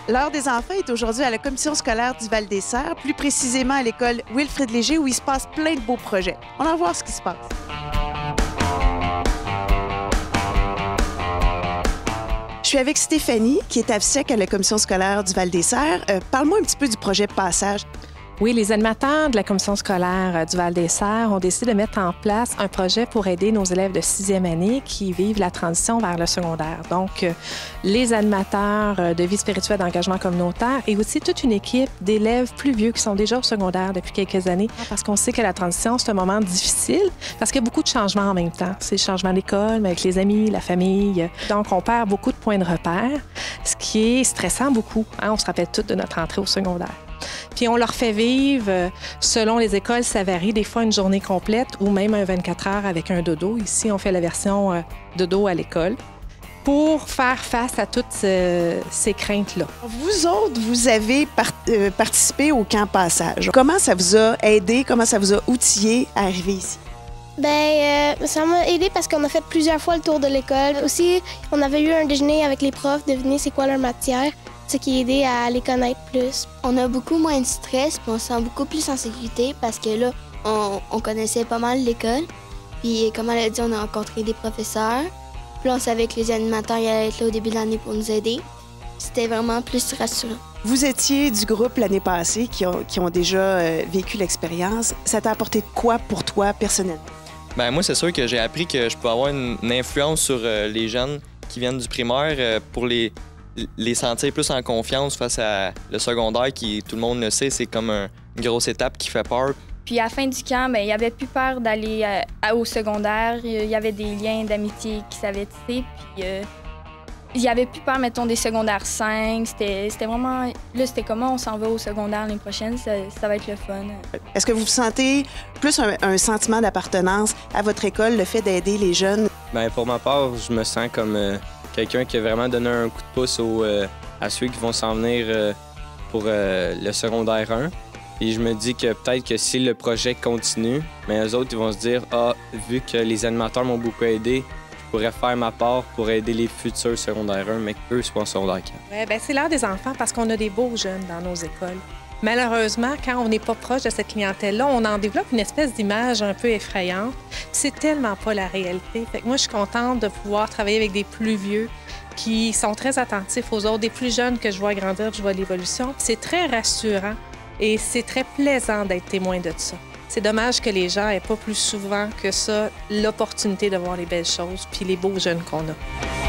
L'heure des enfants est aujourd'hui à la commission scolaire du Val-des-Serres, plus précisément à l'école Wilfrid Léger, où il se passe plein de beaux projets. On va voir ce qui se passe. Je suis avec Stéphanie, qui est AFSEC à la commission scolaire du Val-des-Serres. Parle-moi un petit peu du projet Passage. Oui, les animateurs de la commission scolaire du Val-des-Serres ont décidé de mettre en place un projet pour aider nos élèves de 6e année qui vivent la transition vers le secondaire. Donc, les animateurs de vie spirituelle d'engagement communautaire et aussi toute une équipe d'élèves plus vieux qui sont déjà au secondaire depuis quelques années parce qu'on sait que la transition, c'est un moment difficile parce qu'il y a beaucoup de changements en même temps. C'est le changement d'école, mais avec les amis, la famille. Donc, on perd beaucoup de points de repère, ce qui est stressant beaucoup. Hein? On se rappelle tous de notre entrée au secondaire. Puis on leur fait vivre, selon les écoles, ça varie, des fois une journée complète ou même un 24 heures avec un dodo. Ici, on fait la version dodo à l'école pour faire face à toutes ces craintes-là. Vous autres, vous avez participé au camp Passage. Comment ça vous a aidé, comment ça vous a outillé à arriver ici? Ça m'a aidé parce qu'on a fait plusieurs fois le tour de l'école. Aussi, on avait eu un déjeuner avec les profs, deviner c'est quoi leur matière. Ce qui a aidé à les connaître plus. On a beaucoup moins de stress, puis on se sent beaucoup plus en sécurité parce que là, on connaissait pas mal l'école. Puis comme elle a dit, on a rencontré des professeurs. Puis on savait que les animateurs allaient être là au début de l'année pour nous aider. C'était vraiment plus rassurant. Vous étiez du groupe l'année passée qui ont déjà vécu l'expérience. Ça t'a apporté quoi pour toi personnellement? Bien, moi, c'est sûr que j'ai appris que je pouvais avoir une influence sur les jeunes qui viennent du primaire pour les sentir plus en confiance face à le secondaire qui, tout le monde le sait, c'est comme une grosse étape qui fait peur. Puis à la fin du camp, il n'y avait plus peur d'aller au secondaire. Il y avait des liens d'amitié qui s'avaient tissés. Puis il n'y avait plus peur, mettons, des secondaires 5. C'était vraiment... Là, c'était comment on s'en va au secondaire l'année prochaine. Ça va être le fun. Est-ce que vous sentez plus un sentiment d'appartenance à votre école, le fait d'aider les jeunes? Bien, pour ma part, je me sens comme... quelqu'un qui a vraiment donné un coup de pouce à ceux qui vont s'en venir pour le secondaire 1. Et je me dis que peut-être que si le projet continue, mais eux autres, ils vont se dire « Ah, vu que les animateurs m'ont beaucoup aidé, je pourrais faire ma part pour aider les futurs secondaires 1, mais qu'eux soient en secondaire 4. » Oui, bien, c'est l'heure des enfants parce qu'on a des beaux jeunes dans nos écoles. Malheureusement, quand on n'est pas proche de cette clientèle-là, on en développe une espèce d'image un peu effrayante. C'est tellement pas la réalité. Fait que moi, je suis contente de pouvoir travailler avec des plus vieux qui sont très attentifs aux autres, des plus jeunes que je vois grandir, je vois l'évolution. C'est très rassurant et c'est très plaisant d'être témoin de ça. C'est dommage que les gens n'aient pas plus souvent que ça l'opportunité de voir les belles choses puis les beaux jeunes qu'on a.